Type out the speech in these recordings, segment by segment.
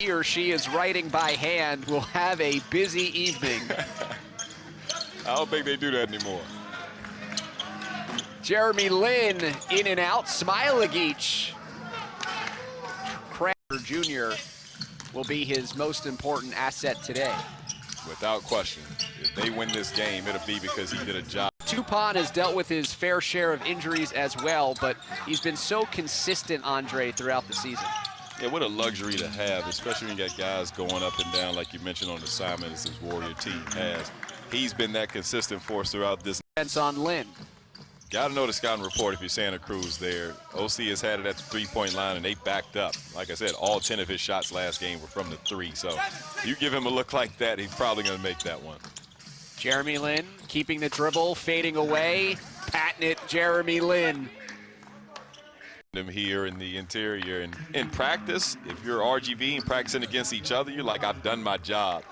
he or she is writing by hand will have a busy evening. I don't think they do that anymore. Jeremy Lin in and out. Smailagic. Kramer Jr. will be his most important asset today. Without question. If they win this game, it'll be because he did a job. Tupon has dealt with his fair share of injuries as well, but he's been so consistent, Andre, throughout the season. Yeah, what a luxury to have, especially when you got guys going up and down like you mentioned on assignment as his Warrior team has. He's been that consistent for us throughout this. On Lin. Got to know the scouting report if you're Santa Cruz there. OC has had it at the three-point line, and they backed up. Like I said, all 10 of his shots last game were from the three. So you give him a look like that, he's probably going to make that one. Jeremy Lin keeping the dribble, fading away. Patting it, Jeremy Lin. Them here in the interior. And in practice, if you're RGV and practicing against each other, you're like, I've done my job.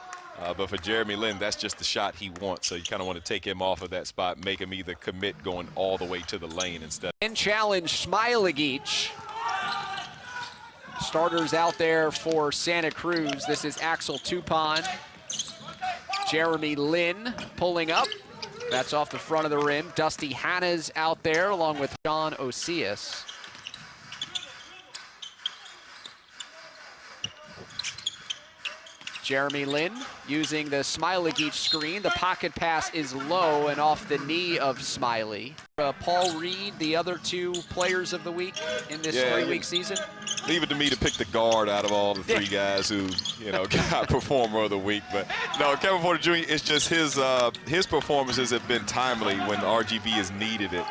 But for Jeremy Lin, that's just the shot he wants. So you kind of want to take him off of that spot, make him either commit going all the way to the lane instead. And challenge Smailagic. Starters out there for Santa Cruz. This is Axel Tupon. Jeremy Lin pulling up. That's off the front of the rim. Dusty Hanna's out there along with John Osias. Jeremy Lin using the Smailagic screen. The pocket pass is low and off the knee of Smiley. Paul Reed, the other two players of the week in this 3-week season. Leave it to me to pick the guard out of all the three guys who, got performer of the week. But no, Kevin Porter Jr., it's just his performances have been timely when RGV has needed it.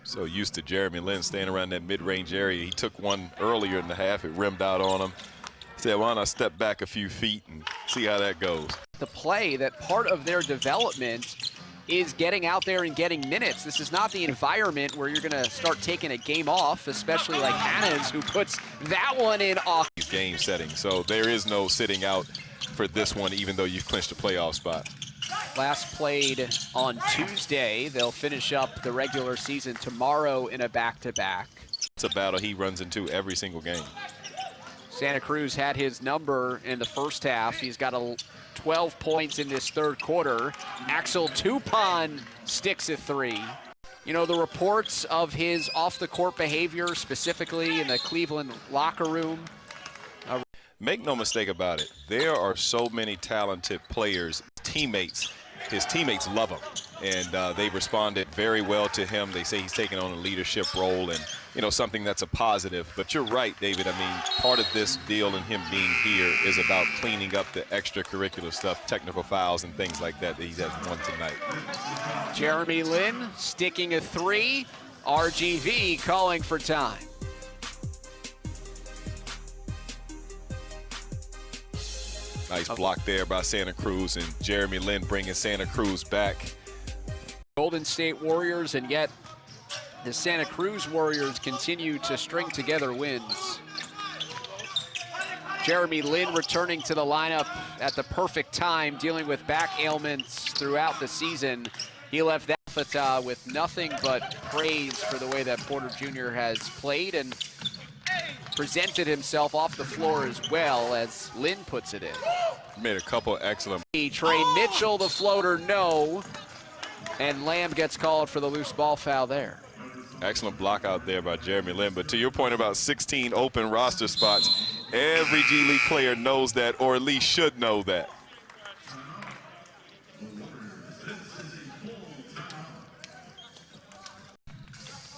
So used to Jeremy Lin staying around that mid-range area. He took one earlier in the half. It rimmed out on him. Said, why not step back a few feet and see how that goes. The play that part of their development is getting out there and getting minutes. This is not the environment where you're going to start taking a game off, especially like Hannes, who puts that one in off. Game setting, so there is no sitting out for this one, even though you've clinched a playoff spot. Last played on Tuesday. They'll finish up the regular season tomorrow in a back-to-back. It's a battle he runs into every single game. Santa Cruz had his number in the first half. He's got 12 points in this third quarter. Axel Tupon sticks a three. You know, the reports of his off-the-court behavior, specifically in the Cleveland locker room. Make no mistake about it. There are so many talented players, teammates. His teammates love him, and they responded very well to him. They say he's taking on a leadership role and, something that's a positive. But you're right, David. I mean, part of this deal and him being here is about cleaning up the extracurricular stuff, technical fouls and things like that he has won tonight. Jeremy Lin sticking a three. RGV calling for time. Nice block there by Santa Cruz, and Jeremy Lin bringing Santa Cruz back. Golden State Warriors, and yet the Santa Cruz Warriors continue to string together wins. Jeremy Lin returning to the lineup at the perfect time, dealing with back ailments throughout the season. He left that with nothing but praise for the way that Porter Jr. has played and presented himself off the floor as well, as Lin puts it in. Made a couple excellent. Trey Mitchell, the floater, no. And Lamb gets called for the loose ball foul there. Excellent block out there by Jeremy Lin. But to your point about 16 open roster spots, every G League player knows that, or at least should know that.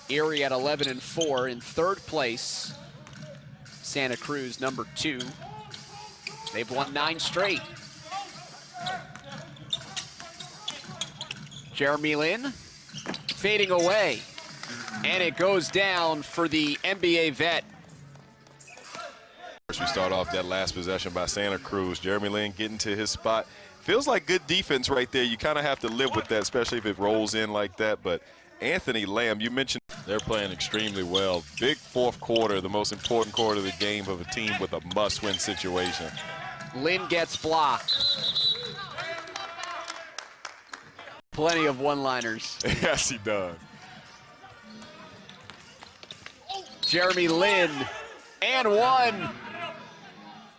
Erie at 11-4 in third place. Santa Cruz, number 2. They've won 9 straight. Jeremy Lin fading away, and it goes down for the NBA vet. First, we start off that last possession by Santa Cruz. Jeremy Lin getting to his spot. Feels like good defense right there. You kind of have to live with that, especially if it rolls in like that. But Anthony Lamb, you mentioned they're playing extremely well. Big fourth quarter, the most important quarter of the game of a team with a must-win situation. Lin gets blocked. Plenty of one-liners. Yes, he does. Jeremy Lin, and one.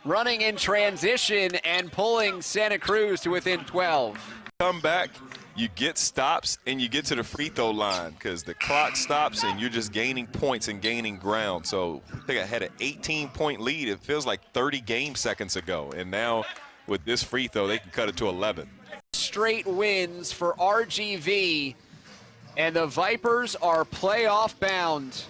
running in transition and pulling Santa Cruz to within 12. Come back, you get stops, and you get to the free throw line because the clock stops and you're just gaining points and gaining ground. So I think I had an 18-point lead. It feels like 30 game seconds ago. And now with this free throw, they can cut it to 11. Straight wins for RGV, and the Vipers are playoff bound.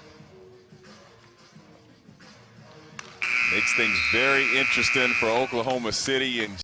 Makes things very interesting for Oklahoma City and